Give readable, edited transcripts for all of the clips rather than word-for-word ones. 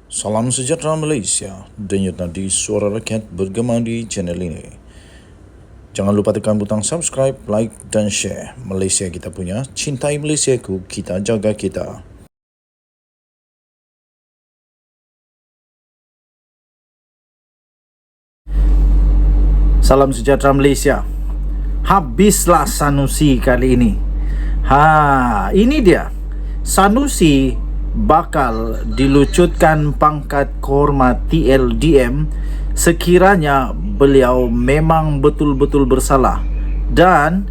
Salam sejahtera Malaysia, denyut nadi suara rakyat bergema di channel ini. Jangan lupa tekan butang subscribe, like dan share. Malaysia kita punya, cintai Malaysiaku, kita jaga kita. Salam sejahtera Malaysia. Habislah Sanusi kali ini. Ini dia. Sanusi bakal dilucutkan pangkat kehormat TLDM sekiranya beliau memang betul-betul bersalah, dan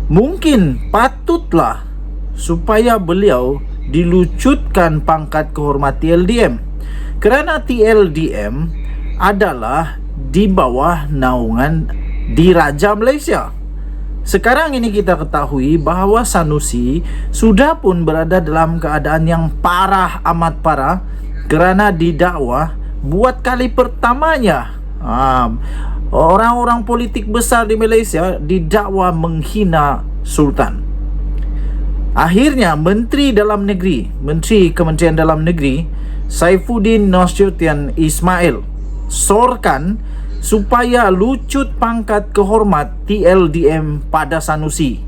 mungkin patutlah supaya beliau dilucutkan pangkat kehormat TLDM, kerana TLDM adalah di bawah naungan Diraja Malaysia. Sekarang ini kita ketahui bahawa Sanusi sudah pun berada dalam keadaan yang parah, amat parah, kerana didakwa buat kali pertamanya orang-orang politik besar di Malaysia didakwa menghina Sultan. Akhirnya Menteri Kementerian Dalam Negeri Saifuddin Nasution Ismail sorkan supaya lucut pangkat kehormat TLDM pada Sanusi.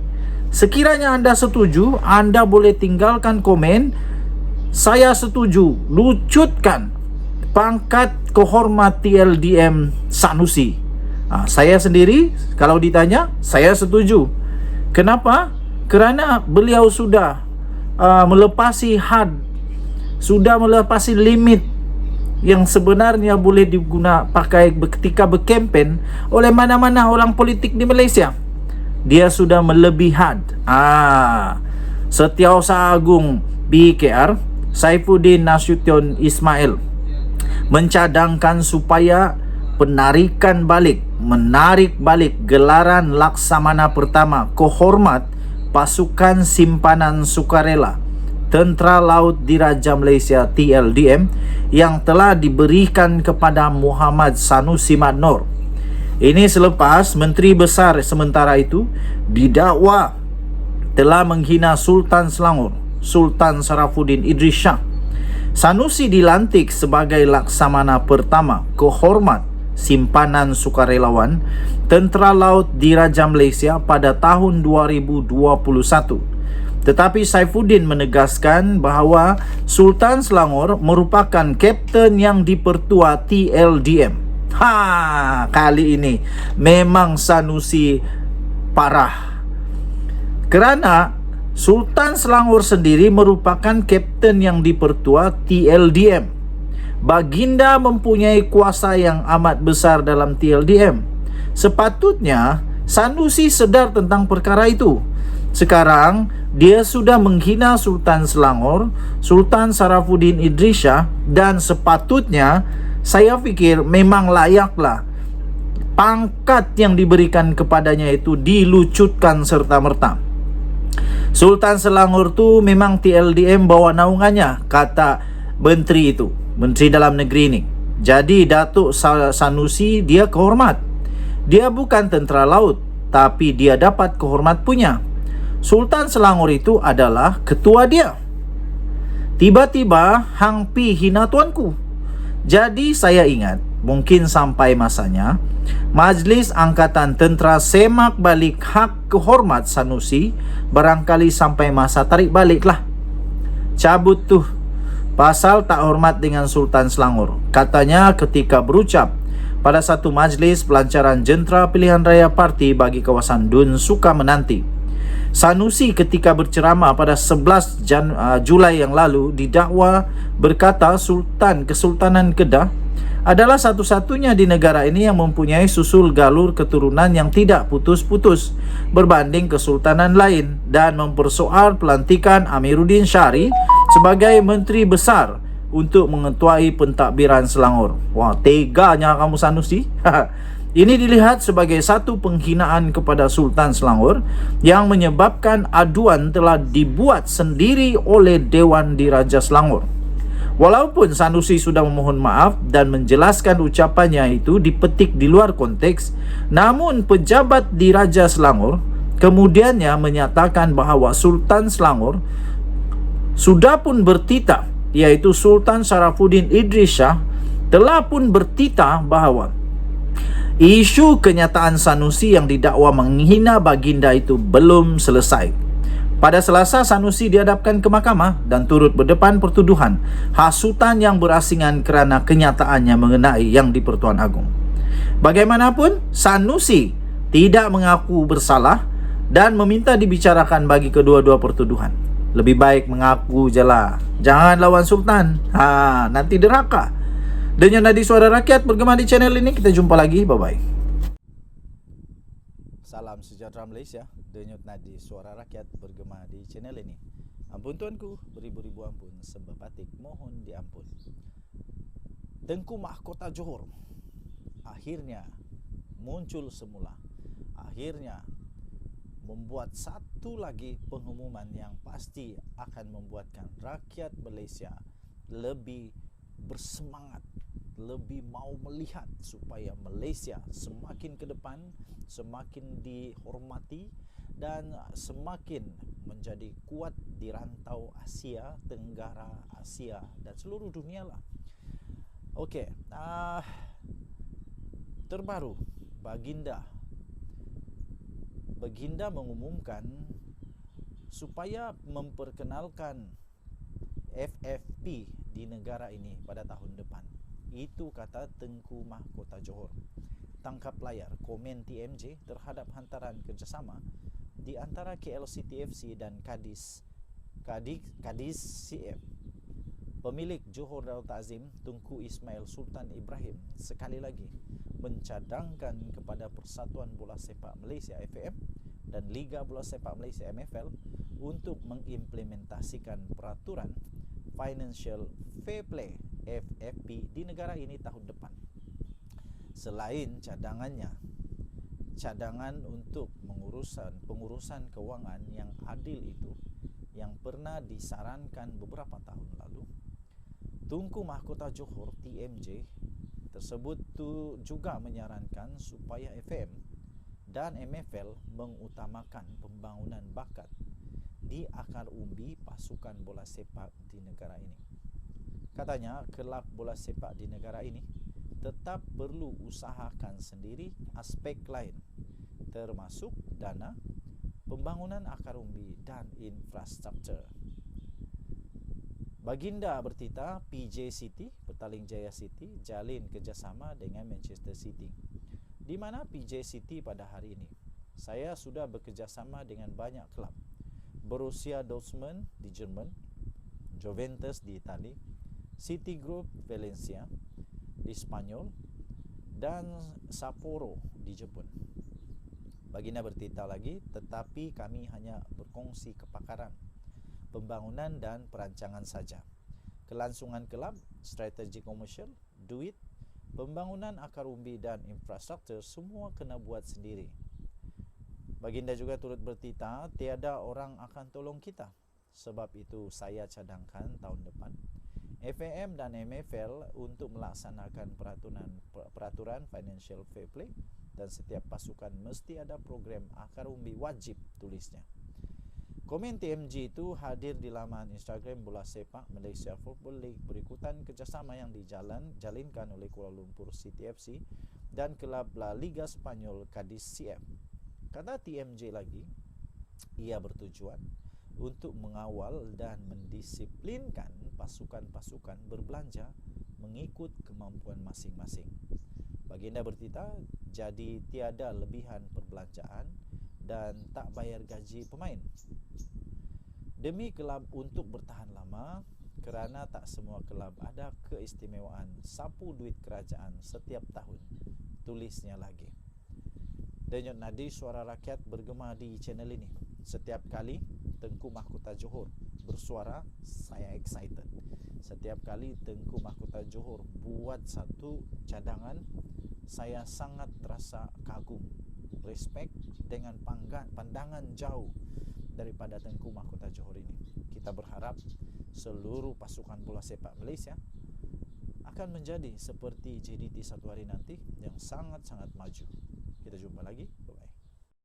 Sekiranya anda setuju, anda boleh tinggalkan komen saya setuju, lucutkan pangkat kehormat TLDM Sanusi. Saya sendiri kalau ditanya, saya setuju. Kenapa? Kerana beliau sudah melepasi had, sudah melepasi limit yang sebenarnya boleh pakai ketika berkempen oleh mana-mana orang politik di Malaysia. Dia sudah melebihi had. Setiausaha Agung BKR Saifuddin Nasution Ismail mencadangkan supaya menarik balik gelaran Laksamana Pertama Kehormat Pasukan Simpanan Sukarela Tentera Laut Diraja Malaysia TLDM yang telah diberikan kepada Muhammad Sanusi Mad Nor. Ini selepas Menteri Besar sementara itu didakwa telah menghina Sultan Selangor, Sultan Sarafuddin Idris Shah. Sanusi dilantik sebagai Laksamana Pertama Kehormat Simpanan Sukarelawan Tentera Laut Diraja Malaysia pada tahun 2021. Tetapi Saifuddin menegaskan bahawa Sultan Selangor merupakan kapten yang dipertua TLDM. Kali ini memang Sanusi parah. Kerana Sultan Selangor sendiri merupakan kapten yang dipertua TLDM. Baginda mempunyai kuasa yang amat besar dalam TLDM. Sepatutnya Sanusi sedar tentang perkara itu. Sekarang dia sudah menghina Sultan Selangor, Sultan Sarafuddin Idris Shah, dan sepatutnya saya fikir memang layaklah pangkat yang diberikan kepadanya itu dilucutkan serta-merta. Sultan Selangor tu memang TLDM bawa naungannya, kata Menteri itu, Menteri Dalam Negeri ini. Jadi Datuk Sanusi dia kehormat. Dia bukan tentera laut, tapi dia dapat kehormat punya. Sultan Selangor itu adalah ketua dia. Tiba-tiba hang pi hina tuanku. Jadi saya ingat, mungkin sampai masanya Majlis Angkatan Tentera semak balik hak kehormat Sanusi. Barangkali sampai masa tarik baliklah. Cabut tuh pasal tak hormat dengan Sultan Selangor. Katanya ketika berucap pada satu majlis pelancaran jentera pilihan raya parti bagi kawasan Dun Suka Menanti, Sanusi ketika berceramah pada 11 Julai yang lalu didakwa berkata Kesultanan Kedah adalah satu-satunya di negara ini yang mempunyai susul galur keturunan yang tidak putus-putus berbanding kesultanan lain, dan mempersoal pelantikan Amiruddin Syari sebagai Menteri Besar untuk mengetuai pentadbiran Selangor. Wah, teganya kamu Sanusi. Ini dilihat sebagai satu penghinaan kepada Sultan Selangor yang menyebabkan aduan telah dibuat sendiri oleh Dewan Diraja Selangor. Walaupun Sanusi sudah memohon maaf dan menjelaskan ucapannya itu dipetik di luar konteks, namun pejabat Diraja Selangor kemudiannya menyatakan bahawa Sultan Selangor sudah pun bertitah yaitu Sultan Sarafuddin Idris Shah, telah pun bertitah bahawa isu kenyataan Sanusi yang didakwa menghina baginda itu belum selesai. Pada Selasa, Sanusi dihadapkan ke mahkamah dan turut berdepan pertuduhan hasutan yang berasingan kerana kenyataannya mengenai Yang di-Pertuan Agong. Bagaimanapun, Sanusi tidak mengaku bersalah dan meminta dibicarakan bagi kedua-dua pertuduhan. Lebih baik mengaku je lah. Jangan lawan Sultan. Nanti derhaka. Denyut Nadi Suara Rakyat bergema di channel ini. Kita jumpa lagi. Bye-bye. Salam sejahtera Malaysia. Denyut Nadi Suara Rakyat bergema di channel ini. Ampun tuanku, beribu-ribu ampun, sebab batik mohon diampun. Tengku Mahkota Johor akhirnya muncul semula. Akhirnya membuat satu lagi pengumuman yang pasti akan membuatkan rakyat Malaysia lebih bersemangat, lebih mau melihat supaya Malaysia semakin ke depan, semakin dihormati dan semakin menjadi kuat di rantau Asia Tenggara, Asia dan seluruh dunia lah. Okey, terbaru Baginda mengumumkan supaya memperkenalkan FFP di negara ini pada tahun depan. Itu kata Tengku Mahkota Johor. Tangkap layar komen TMJ terhadap hantaran kerjasama di antara KLCTFC dan Kadis CF. Pemilik Johor Darul Ta'zim Tunku Ismail Sultan Ibrahim sekali lagi mencadangkan kepada Persatuan Bola Sepak Malaysia FAM dan Liga Bola Sepak Malaysia MFL untuk mengimplementasikan peraturan Financial Fair Play FFP di negara ini tahun depan. Selain cadangan untuk pengurusan kewangan yang adil itu yang pernah disarankan beberapa tahun lalu, Tunku Mahkota Johor TMJ tersebut juga menyarankan supaya FM dan MFL mengutamakan pembangunan bakat di akar umbi pasukan bola sepak di negara ini. Katanya, kelab bola sepak di negara ini tetap perlu usahakan sendiri aspek lain, termasuk dana, pembangunan akar umbi dan infrastruktur. Baginda bertitah PJ City, Petaling Jaya City, jalin kerjasama dengan Manchester City. Di mana PJ City pada hari ini, saya sudah bekerjasama dengan banyak kelab. Borussia Dortmund di Jerman, Juventus di Itali, City Group Valencia di Spanyol, dan Sapporo di Jepun. Baginda bertitah lagi, tetapi kami hanya berkongsi kepakaran, pembangunan dan perancangan saja. Kelangsungan kelab, strategi komersial, duit, pembangunan akar umbi dan infrastruktur semua kena buat sendiri. Baginda juga turut bertitah, tiada orang akan tolong kita. Sebab itu saya cadangkan tahun depan FAM dan MFL untuk melaksanakan peraturan Financial Fair Play dan setiap pasukan mesti ada program akar umbi wajib, tulisnya. Komen TMJ itu hadir di laman Instagram Bola Sepak Malaysia Football League berikutan kerjasama yang dijalinkan oleh Kuala Lumpur City FC dan kelab La Liga Spanyol Cadiz CF. Kata TMJ lagi, ia bertujuan untuk mengawal dan mendisiplinkan pasukan-pasukan berbelanja mengikut kemampuan masing-masing. Baginda bertitah, jadi tiada lebihan perbelanjaan dan tak bayar gaji pemain. Demi kelab untuk bertahan lama, kerana tak semua kelab ada keistimewaan sapu duit kerajaan setiap tahun, tulisnya lagi. Denyut Nadi Suara Rakyat bergema di channel ini. Setiap kali Tengku Mahkota Johor bersuara, saya excited. Setiap kali Tengku Mahkota Johor buat satu cadangan, saya sangat terasa kagum, respect dengan pandangan jauh daripada Tengku Mahkota Johor ini. Kita berharap seluruh pasukan bola sepak Malaysia akan menjadi seperti JDT satu hari nanti yang sangat-sangat maju. Kita jumpa lagi.